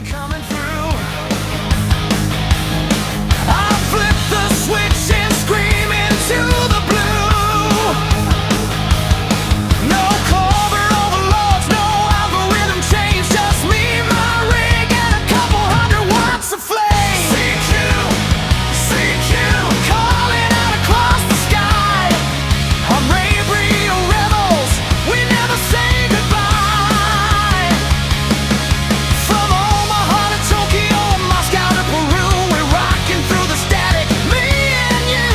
coming through. I flip the switch and scream into the blue. No cover overloads, no algorithm change, just me, my rig, and a couple hundred watts of flame. CQ, calling out across the sky. I'm Ray rebels, we never say goodbye. From Omaha to Tokyo, Moscow to Peru, we're rocking through the static, me and you.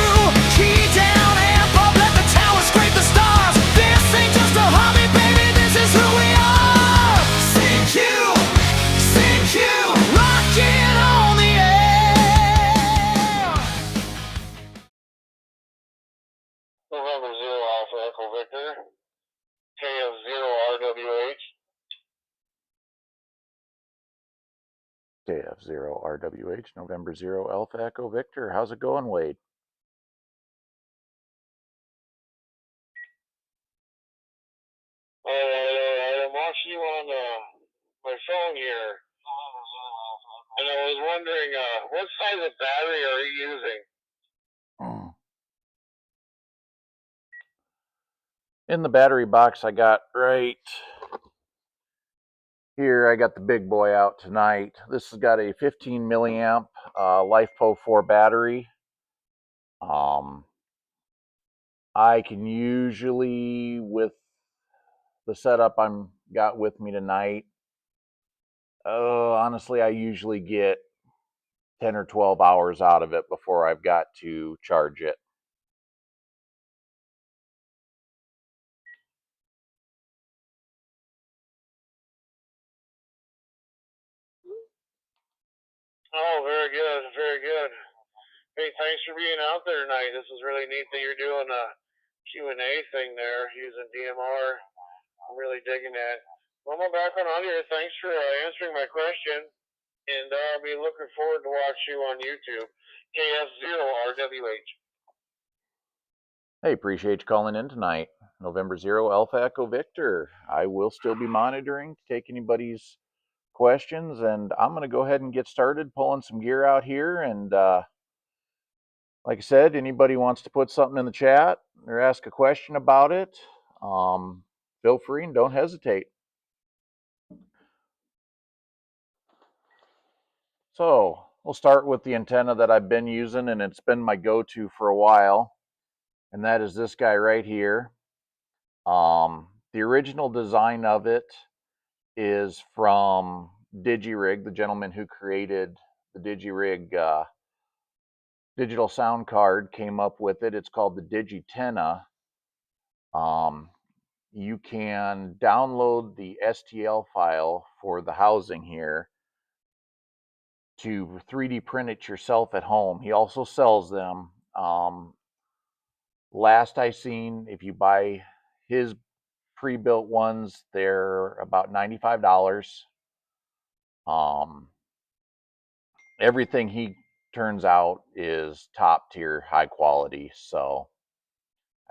Key down, amp up, let the tower scrape the stars. This ain't just a hobby, baby, this is who we are. CQ, rocking on the air. November 0 Alpha Echo Victor, KF0RWH. KF0RWH, November 0 Alpha Echo Victor. How's it going, Wade? I'm watching you on my phone here, and I was wondering, what size of battery are you using? In the battery box I got right here, I got the big boy out tonight. This has got a 15 milliamp LiFePO 4 battery. I can usually, with the setup I'm got with me tonight, honestly, I usually get 10 or 12 hours out of it before I've got to charge it. Oh, very good, very good. Hey, thanks for being out there tonight. This is really neat that you're doing a Q&A thing there using DMR. I'm really digging that. Well, my background on here, thanks for answering my question, and I'll be looking forward to watching you on YouTube. KF0RWH. Hey, appreciate you calling in tonight. November 0 Alpha Echo Victor. I will still be monitoring to take anybody's questions, and I'm going to go ahead and get started pulling some gear out here. And like I said, anybody wants to put something in the chat or ask a question about it, feel free and don't hesitate. So we'll start with the antenna that I've been using, and it's been my go-to for a while, and that is this guy right here. The original design of it is from DigiRig, the gentleman who created the DigiRig digital sound card came up with it. It's called the Digitenna. You can download the STL file for the housing here to 3D print it yourself at home. He also sells them. Last I seen, if you buy his pre-built ones, they're about $95. Everything he turns out is top tier, high quality, so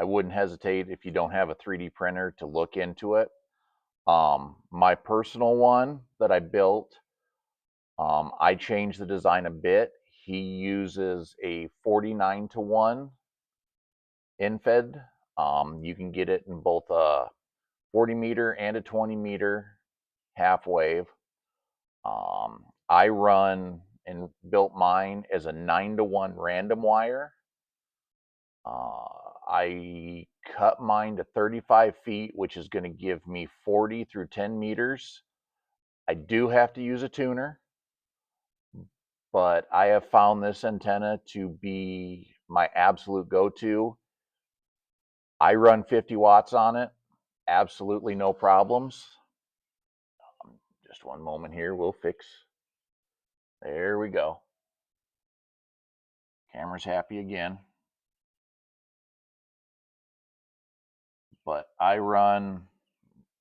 I wouldn't hesitate, if you don't have a 3D printer, to look into it. My personal one that I built, I changed the design a bit. He uses a 49:1 infed. You can get it in both a 40 meter and a 20 meter half wave. I run and built mine as a 9:1 random wire. I cut mine to 35 feet, which is going to give me 40 through 10 meters. I do have to use a tuner, but I have found this antenna to be my absolute go-to. I run 50 watts on it, absolutely no problems. Just one moment here, we'll fix. There we go. Camera's happy again. But I run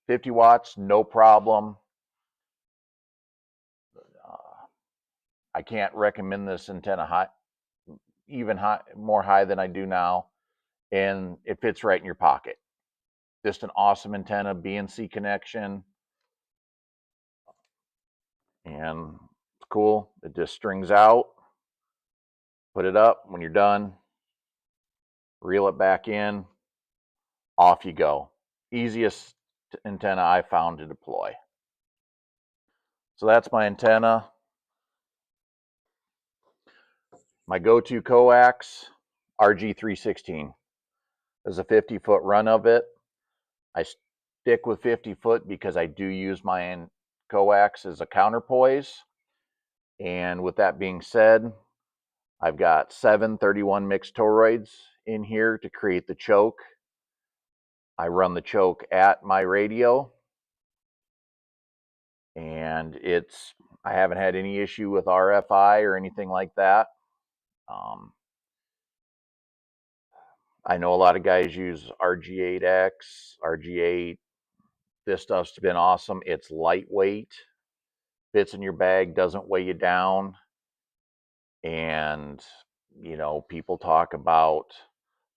50 watts, no problem. I can't recommend this antenna high, even high, more high than I do now, and it fits right in your pocket. Just an awesome antenna, BNC connection, and cool. It just strings out. Put it up. When you're done, reel it back in. Off you go. Easiest antenna I found to deploy. So that's my antenna. My go-to coax, RG316. There's a 50-foot run of it. I stick with 50-foot because I do use my coax as a counterpoise. And with that being said, I've got 7 31 mixed toroids in here to create the choke. I run the choke at my radio, and I haven't had any issue with RFI or anything like that. I know a lot of guys use RG8X, RG8. This stuff's been awesome. It's lightweight, fits in your bag, doesn't weigh you down. And, you know, people talk about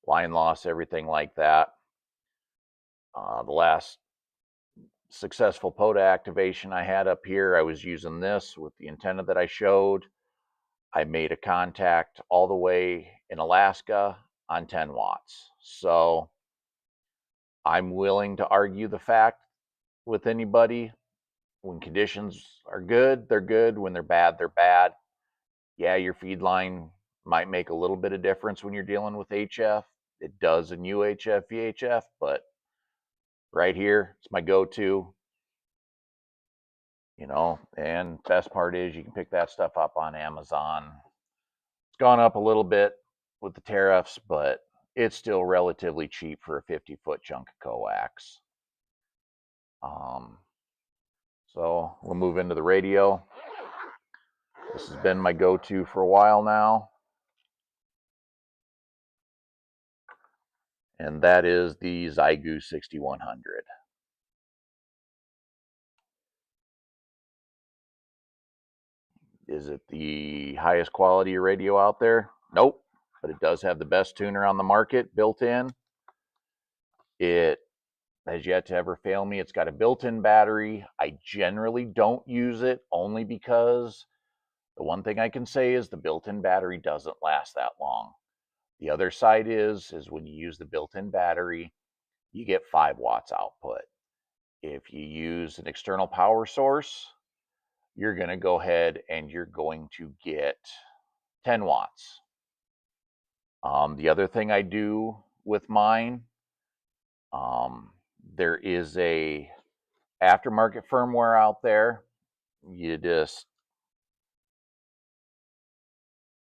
line loss, everything like that. The last successful POTA activation I had up here, I was using this with the antenna that I showed. I made a contact all the way in Alaska on 10 watts. So I'm willing to argue the fact with anybody. When conditions are good, they're good. When they're bad, they're bad. Yeah, your feed line might make a little bit of difference when you're dealing with HF. It does in UHF, VHF, but right here, it's my go-to. You know, and best part is you can pick that stuff up on Amazon. It's gone up a little bit with the tariffs, but it's still relatively cheap for a 50-foot chunk of coax. So we'll move into the radio. This has been my go-to for a while now. And that is the Xeigi X6100. Is it the highest quality radio out there? Nope, but it does have the best tuner on the market built in. It has yet to ever fail me. It's got a built-in battery. I generally don't use it only because the one thing I can say is the built-in battery doesn't last that long. The other side is when you use the built-in battery, you get 5 watts output. If you use an external power source, you're going to go ahead and you're going to get 10 watts. The other thing I do with mine, there is a aftermarket firmware out there. You just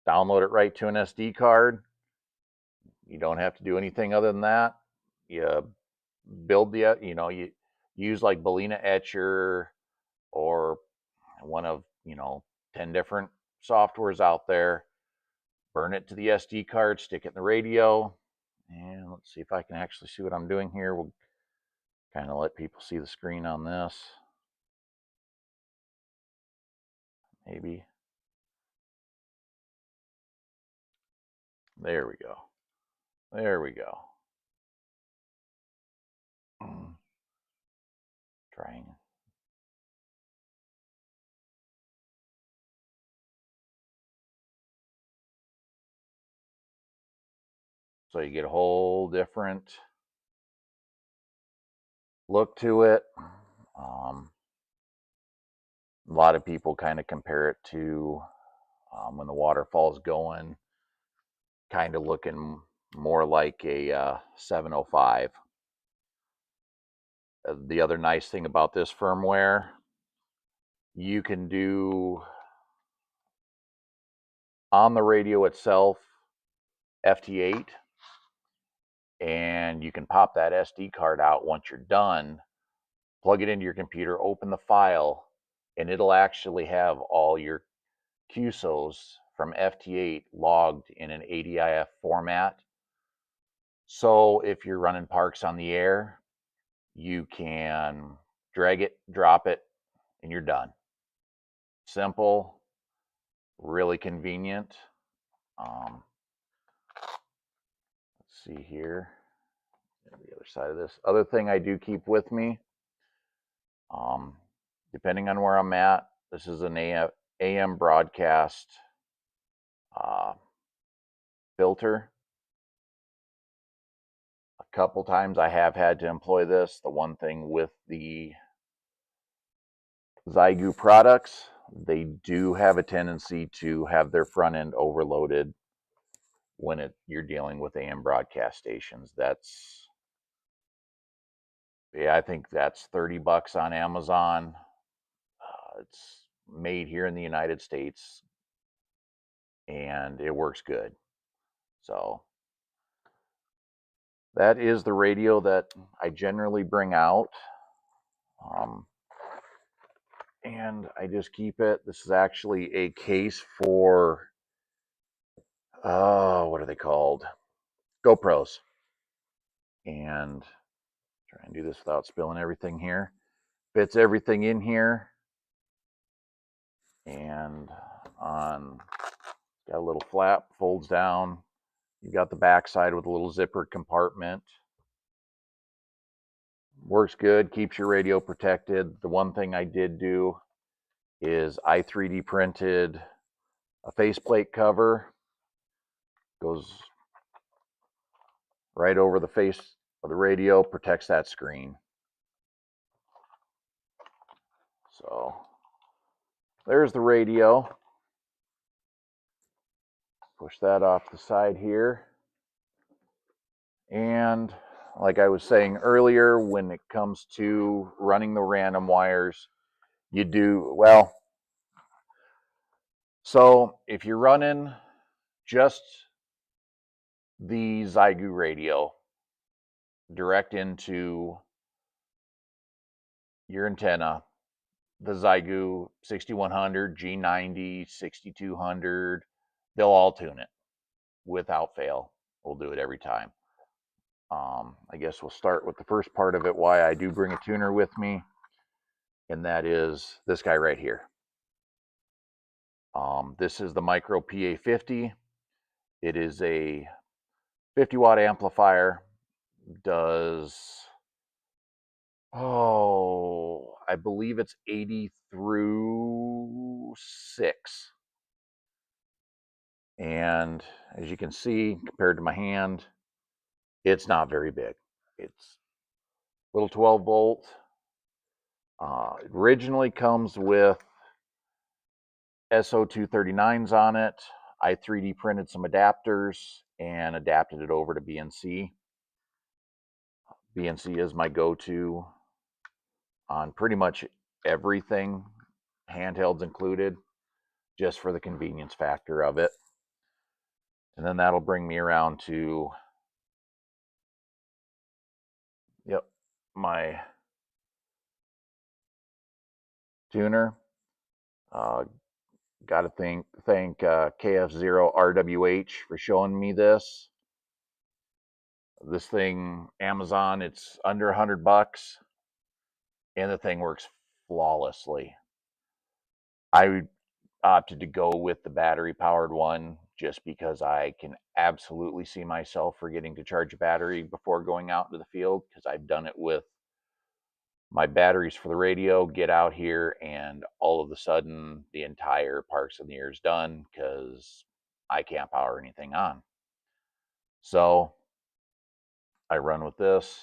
download it right to an SD card. You don't have to do anything other than that. You build you use like Bellina Etcher or one of, 10 different softwares out there. Burn it to the SD card, stick it in the radio, and let's see if I can actually see what I'm doing here. We'll kind of let people see the screen on this. Maybe. There we go. There we go. Trying. So you get a whole different look to it. A lot of people kind of compare it to when the waterfall's going, kind of looking more like a 705. The other nice thing about this firmware, you can do on the radio itself FT8, and you can pop that SD card out once you're done, plug it into your computer, open the file, and it'll actually have all your QSOs from FT8 logged in an ADIF format. So if you're running parks on the air, you can drag it, drop it, and you're done. Simple, really convenient. Let's see here, the other side of this. Other thing I do keep with me, depending on where I'm at, this is an AM broadcast filter. A couple times I have had to employ this. The one thing with the Xeigi products, they do have a tendency to have their front end overloaded when you're dealing with AM broadcast stations. That's, yeah, I think that's $30 on Amazon. It's made here in the United States and it works good. So that is the radio that I generally bring out. And I just keep it. This is actually a case for, what are they called? GoPros. And try and do this without spilling everything here. Fits everything in here. And on, got a little flap, folds down. You got the back side with a little zippered compartment. Works good, keeps your radio protected. The one thing I did do is I 3D printed a faceplate cover. Goes right over the face of the radio, protects that screen. So there's the radio. Push that off the side here. And like I was saying earlier, when it comes to running the random wires, you do, well, so if you're running just the Xeigi radio direct into your antenna, the Xeigi 6100, G90, 6200, they'll all tune it without fail. We'll do it every time. I guess we'll start with the first part of it, why I do bring a tuner with me, and that is this guy right here. This is the Micro PA50. It is a 50-watt amplifier. Does, I believe it's 80 through 6. And as you can see, compared to my hand, it's not very big. It's a little 12 volt. It originally comes with SO239s on it. I 3D printed some adapters and adapted it over to BNC. BNC is my go-to on pretty much everything, handhelds included, just for the convenience factor of it. And then that'll bring me around to, yep, my tuner. Got to thank KF0 RWH for showing me this. This thing, Amazon, it's under $100, and the thing works flawlessly. I opted to go with the battery-powered one just because I can absolutely see myself forgetting to charge a battery before going out into the field, because I've done it with my batteries for the radio, get out here, and all of a sudden the entire Parks in the Air is done because I can't power anything on. So I run with this.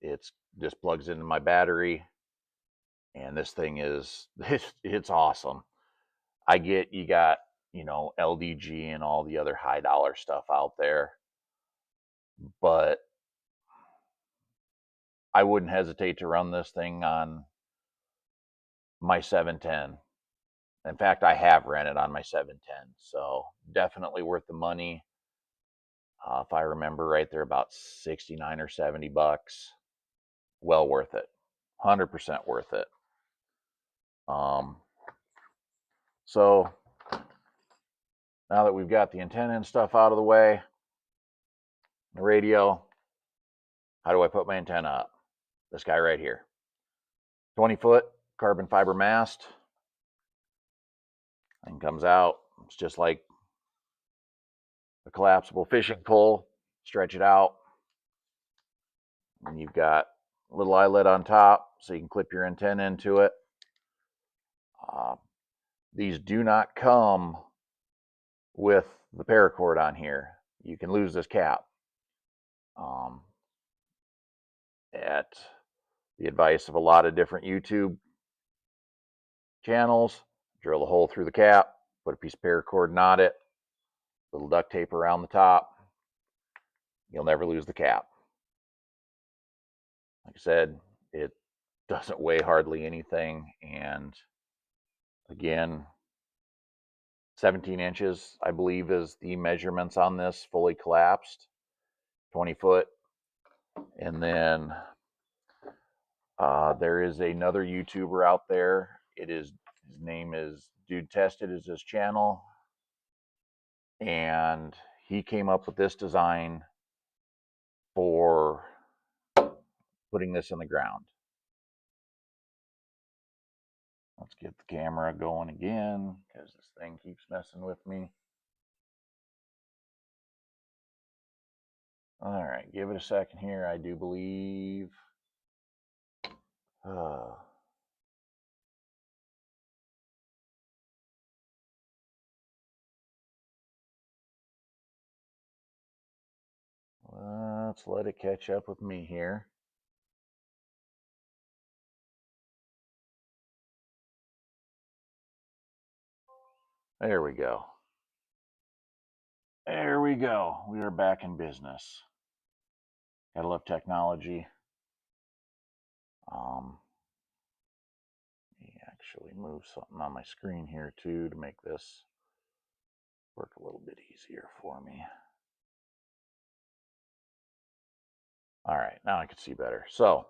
It's just plugs into my battery, and this thing is, it's awesome. You got, LDG and all the other high dollar stuff out there, but I wouldn't hesitate to run this thing on my 710. In fact, I have ran it on my 710, so definitely worth the money. If I remember right, they're about 69 or 70 bucks. Well worth it. 100% worth it. So now that we've got the antenna and stuff out of the way, the radio, how do I put my antenna up? This guy right here. 20-foot carbon fiber mast. Thing comes out. It's just like a collapsible fishing pole. Stretch it out. And you've got a little eyelet on top so you can clip your antenna into it. these do not come with the paracord on here. You can lose this cap. At the advice of a lot of different YouTube channels, drill a hole through the cap, put a piece of paracord, knot it, little duct tape around the top. You'll never lose the cap. Like I said, it doesn't weigh hardly anything, and again, 17 inches, I believe, is the measurements on this fully collapsed, 20 foot. And then there is another YouTuber out there. His name is Dude Tested is his channel. And he came up with this design for putting this in the ground. Let's get the camera going again, because this thing keeps messing with me. All right, give it a second here. I do believe. Let's let it catch up with me here. There we go. There we go. We are back in business. Gotta love technology. Let me actually move something on my screen here too to make this work a little bit easier for me. All right, now I can see better. So,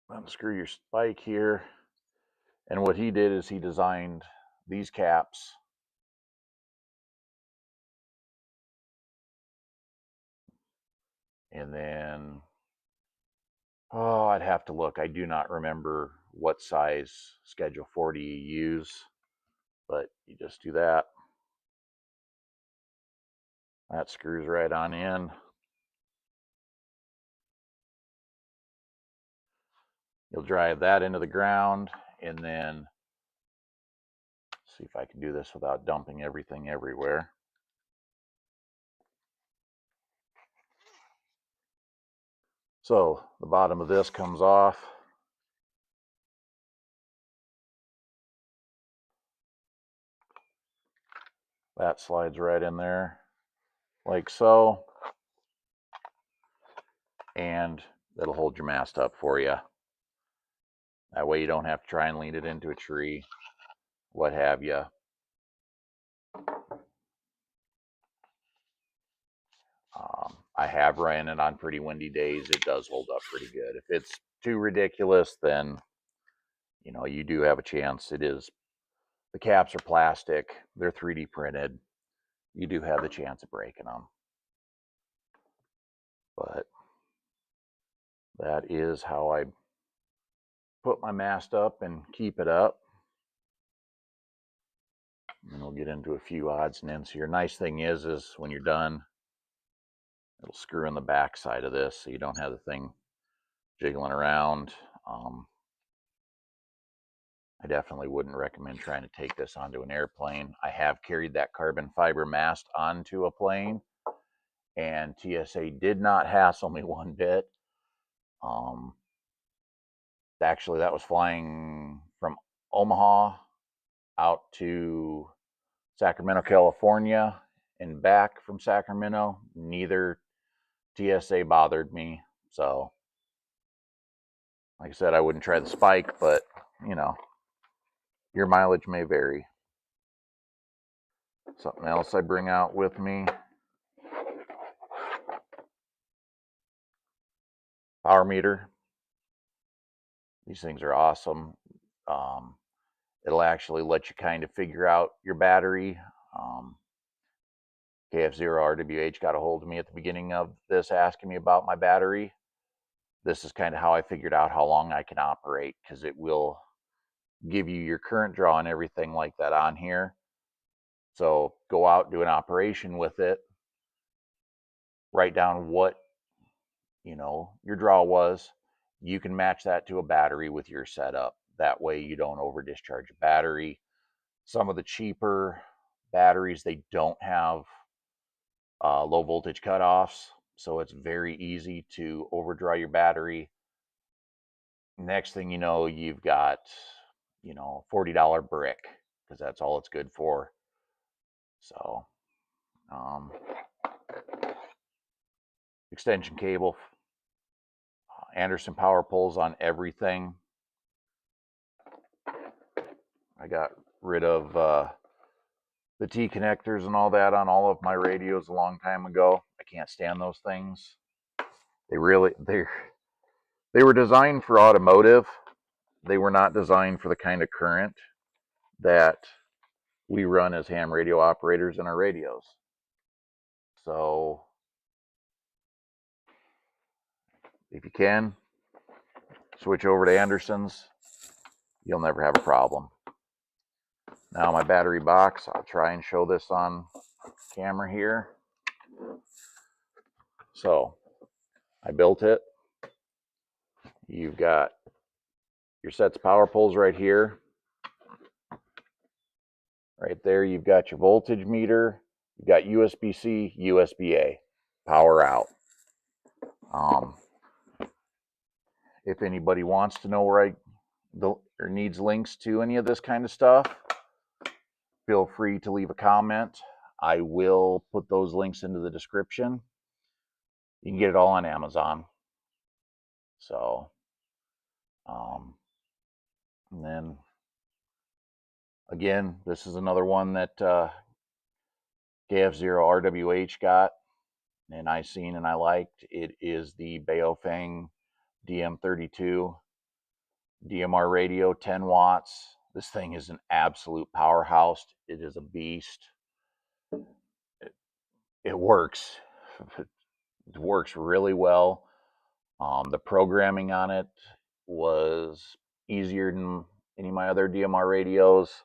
unscrew your spike here. And what he did is he designed these caps and then, oh, I'd have to look. I do not remember what size Schedule 40 you use, but you just do that. That screws right on in. You'll drive that into the ground, and then see if I can do this without dumping everything everywhere. So the bottom of this comes off. That slides right in there like so. And it'll hold your mast up for you. That way you don't have to try and lean it into a tree, what have you. I have ran it on pretty windy days. It does hold up pretty good. If it's too ridiculous, then, you know, you do have a chance. It is, the caps are plastic. They're 3D printed. You do have the chance of breaking them. But that is how I put my mast up and keep it up. And we'll get into a few odds and ends here. Nice thing is when you're done, it'll screw in the back side of this so you don't have the thing jiggling around. I definitely wouldn't recommend trying to take this onto an airplane. I have carried that carbon fiber mast onto a plane, and TSA did not hassle me one bit. Actually, that was flying from Omaha out to Sacramento, California, and back from Sacramento. Neither TSA bothered me. So, like I said, I wouldn't try the spike, but, you know, your mileage may vary. Something else I bring out with me. Power meter. These things are awesome. It'll actually let you kind of figure out your battery. KF0RWH got a hold of me at the beginning of this asking me about my battery. This is kind of how I figured out how long I can operate, because it will give you your current draw and everything like that on here. So go out, do an operation with it, write down what your draw was, you can match that to a battery with your setup. That way you don't over discharge a battery. Some of the cheaper batteries, they don't have low voltage cutoffs, so it's very easy to overdraw your battery. Next thing you know, you've got $40 brick, because that's all it's good for. So extension cable, Anderson power poles on everything. I got rid of the T connectors and all that on all of my radios a long time ago. I can't stand those things. They were designed for automotive. They were not designed for the kind of current that we run as ham radio operators in our radios. So if you can, switch over to Andersons. You'll never have a problem. Now my battery box, I'll try and show this on camera here. So I built it. You've got your sets of power poles right here. Right there, you've got your voltage meter. You've got USB-C, USB-A, power out. If anybody wants to know where or needs links to any of this kind of stuff, feel free to leave a comment. I will put those links into the description. You can get it all on Amazon. So, and then again, this is another one that KF0RWH got, and I seen and I liked. It is the Baofeng DM32 DMR radio, 10 watts. This thing is an absolute powerhouse. It is a beast. It works. It works really well. The programming on it was easier than any of my other DMR radios.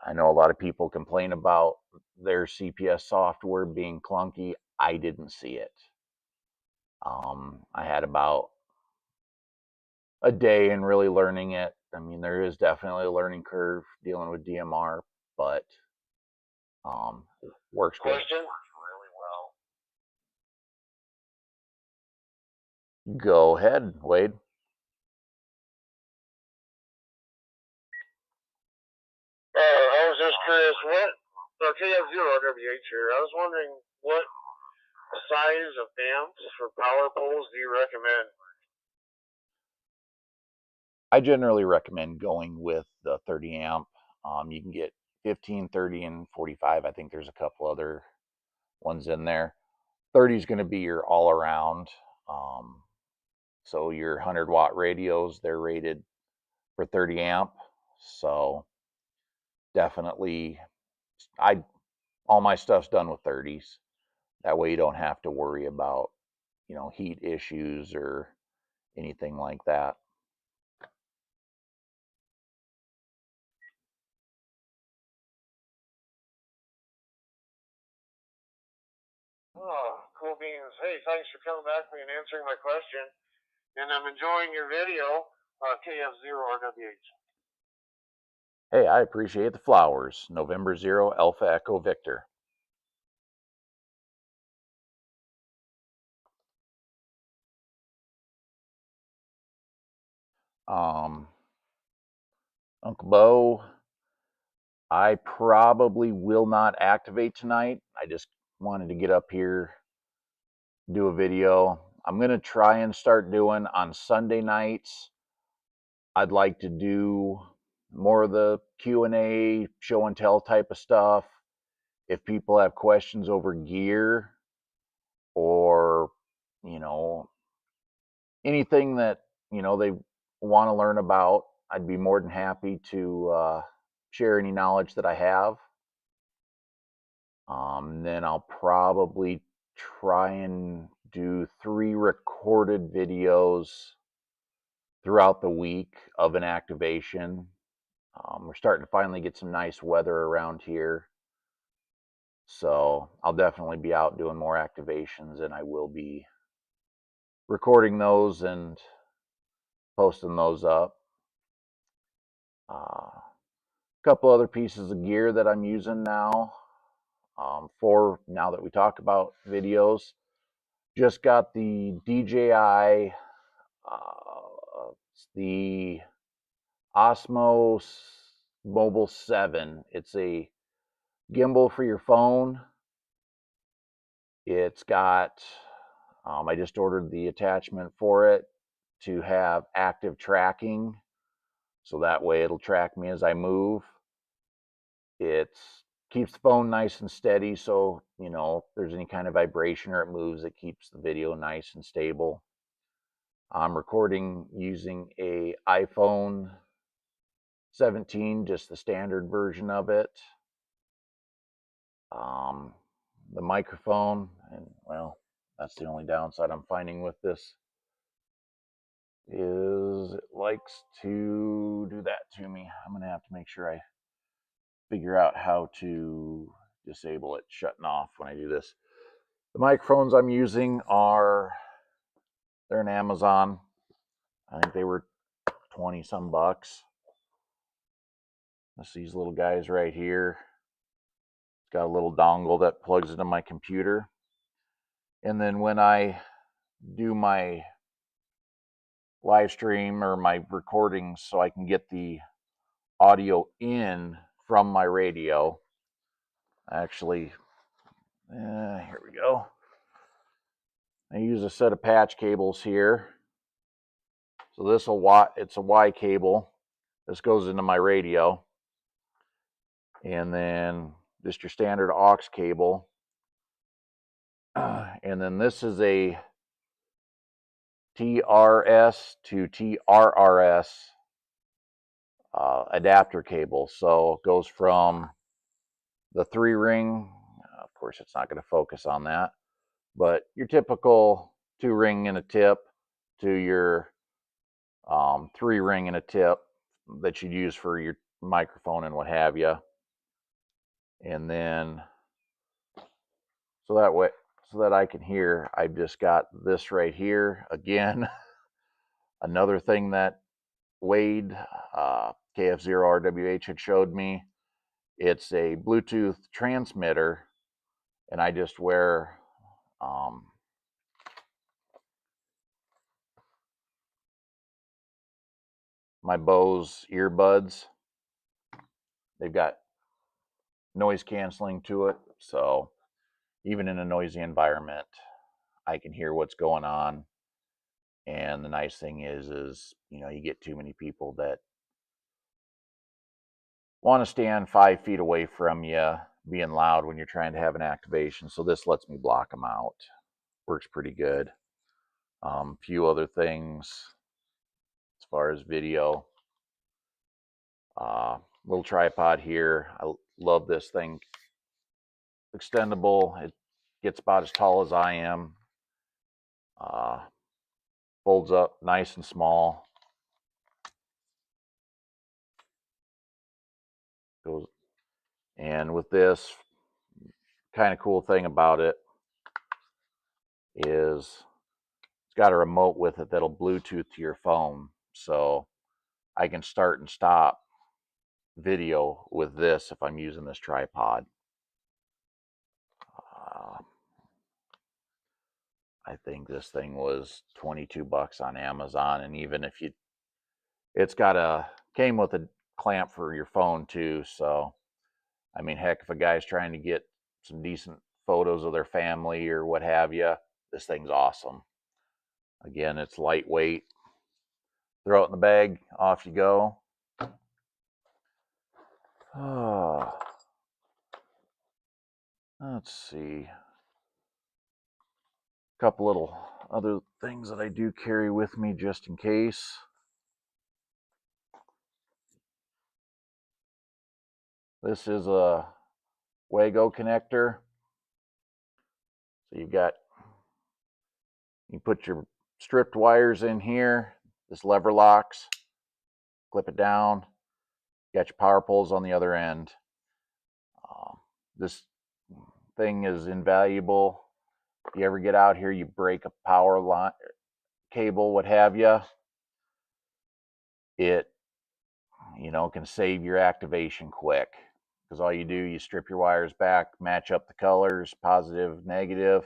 I know a lot of people complain about their CPS software being clunky. I didn't see it. I had about a day in really learning it. I mean, there is definitely a learning curve dealing with DMR, but works good. Question? Really well. Go ahead, Wade. I was just curious, what KF0RWH here, I was wondering what size of amps for power poles do you recommend? I generally recommend going with the 30 amp. You can get 15, 30, and 45. I think there's a couple other ones in there. 30 is going to be your all around. So your 100 watt radios, they're rated for 30 amp. So definitely, all my stuff's done with 30s. That way you don't have to worry about, heat issues or anything like that. Oh, cool beans. Hey, thanks for coming back to me and answering my question. And I'm enjoying your video, KF0RWH. Hey, I appreciate the flowers. November 0, Alpha Echo Victor. Uncle Bo, I probably will not activate tonight. I just wanted to get up here, do a video. I'm going to try and start doing on Sunday nights. I'd like to do more of the Q&A, show and tell type of stuff. If people have questions over gear or, anything that, they want to learn about, I'd be more than happy to share any knowledge that I have. Then I'll probably try and do 3 recorded videos throughout the week of an activation. We're starting to finally get some nice weather around here. So I'll definitely be out doing more activations, and I will be recording those and posting those up. A couple other pieces of gear that I'm using now for now that we talk about videos. Just got the DJI, the Osmo Mobile 7. It's a gimbal for your phone. It's got, I just ordered the attachment for it to have active tracking. So that way it'll track me as I move. It keeps the phone nice and steady. So, you know, if there's any kind of vibration or it moves, it keeps the video nice and stable. I'm recording using a iPhone 17, just the standard version of it. The microphone, and well, that's the only downside I'm finding with this, is it likes to do that to me. I'm gonna have to make sure I figure out how to disable it shutting off when I do this. The microphones I'm using they're an Amazon. I think they were 20 some bucks. That's these little guys right here. It's got a little dongle that plugs into my computer. And then when I do my live stream or my recordings, so I can get the audio in from my radio, actually, here we go. I use a set of patch cables here. So it's a Y cable. This goes into my radio. And then just your standard aux cable. And then this is a TRS to TRRS adapter cable. So it goes from the 3-ring, of course it's not going to focus on that, but your typical 2-ring and a tip to your 3-ring and a tip that you'd use for your microphone and what have you. And then so that I can hear, I've just got this right here again. Another thing that Wade KF0RWH had showed me. It's a Bluetooth transmitter, and I just wear my Bose earbuds. They've got noise canceling to it, so even in a noisy environment, I can hear what's going on. And the nice thing is you know, you get too many people that want to stand 5 feet away from you being loud when you're trying to have an activation. So this lets me block them out. Works pretty good. Few other things as far as video. Little tripod here. I love this thing. Extendable. It gets about as tall as I am. Folds up nice and small. Goes, and with this, kind of cool thing about it is it's got a remote with it that'll Bluetooth to your phone. So I can start and stop video with this if I'm using this tripod. I think this thing was 22 bucks on Amazon, and even if it's came with a clamp for your phone too. So, I mean, heck, if a guy's trying to get some decent photos of their family or what have you, this thing's awesome. Again, it's lightweight. Throw it in the bag, off you go. Let's see. A couple little other things that I do carry with me just in case. This is a Wago connector. So you put your stripped wires in here. This lever locks. Clip it down. You got your power poles on the other end. This thing is invaluable. If you ever get out here, you break a power line, cable, what have you, it, can save your activation quick. Because all you do, you strip your wires back, match up the colors, positive, negative,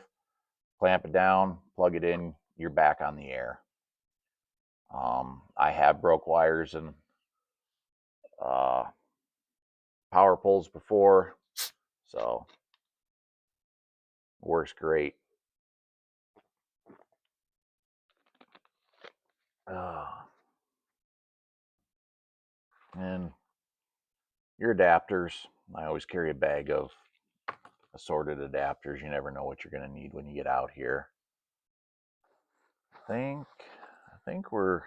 clamp it down, plug it in, you're back on the air. I have broke wires and power poles before, so works great. And your adapters, I always carry a bag of assorted adapters. You never know what you're going to need when you get out here. I think we're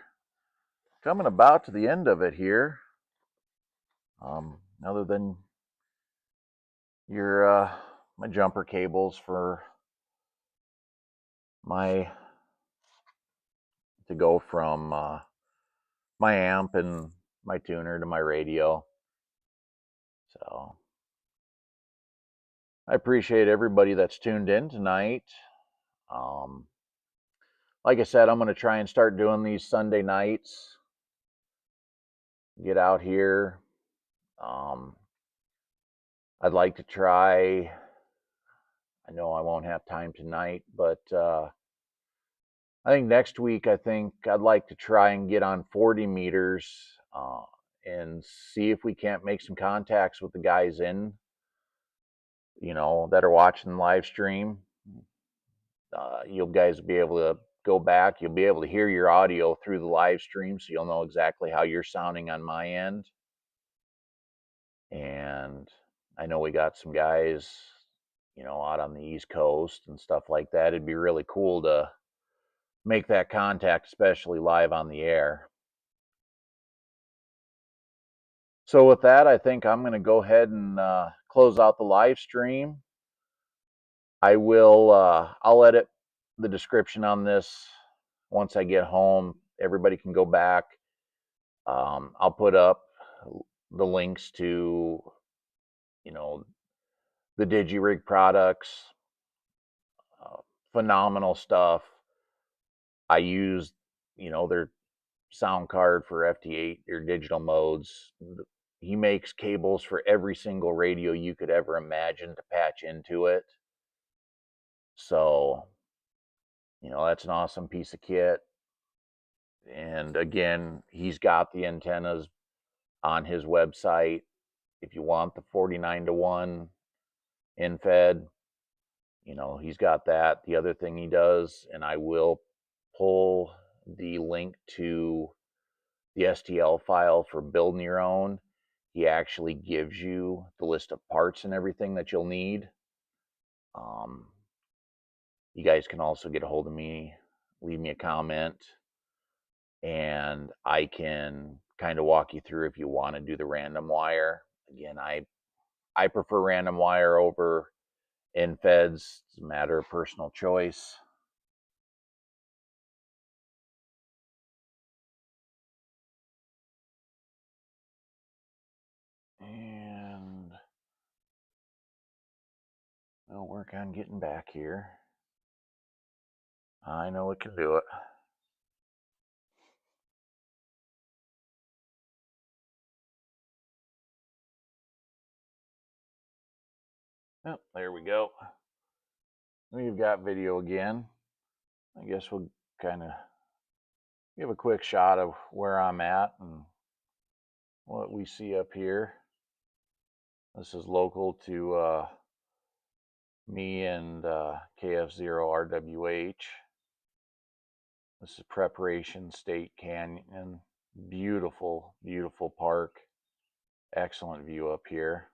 coming about to the end of it here. Other than your my jumper cables for to go from my amp and my tuner to my radio. So I appreciate everybody that's tuned in tonight. Like I said, I'm going to try and start doing these Sunday nights. Get out here. I'd like to try. I know I won't have time tonight, but I think next week, I'd like to try and get on 40 meters and see if we can't make some contacts with the guys that are watching the live stream. You guys will be able to go back. You'll be able to hear your audio through the live stream, so you'll know exactly how you're sounding on my end. And I know we got some guys, out on the East Coast and stuff like that. It'd be really cool to make that contact, especially live on the air. So with that, I think I'm going to go ahead and close out the live stream. I'll edit the description on this once I get home. Everybody can go back. I'll put up the links to, the DigiRig products. Phenomenal stuff. I use, their sound card for FT8, their digital modes. He makes cables for every single radio you could ever imagine to patch into it. So, that's an awesome piece of kit. And again, he's got the antennas on his website. If you want the 49-to-1 in-fed, he's got that. The other thing he does, and I will pull the link to the STL file for building your own. He actually gives you the list of parts and everything that you'll need. You guys can also get a hold of me, leave me a comment, and I can kind of walk you through if you want to do the random wire. Again, I prefer random wire over in-feds. It's a matter of personal choice. And we'll work on getting back here. I know it can do it. Oh, there we go. We've got video again. I guess we'll kind of give a quick shot of where I'm at and what we see up here. This is local to me and KF0RWH. This is Preparation State Canyon. Beautiful, beautiful park. Excellent view up here.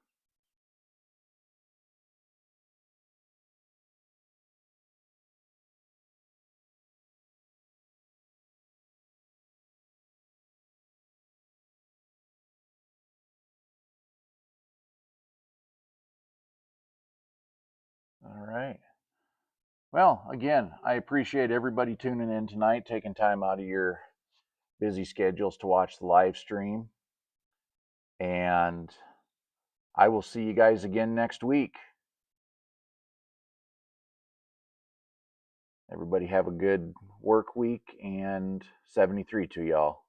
All right. Well, again, I appreciate everybody tuning in tonight, taking time out of your busy schedules to watch the live stream. And I will see you guys again next week. Everybody have a good work week and 73 to y'all.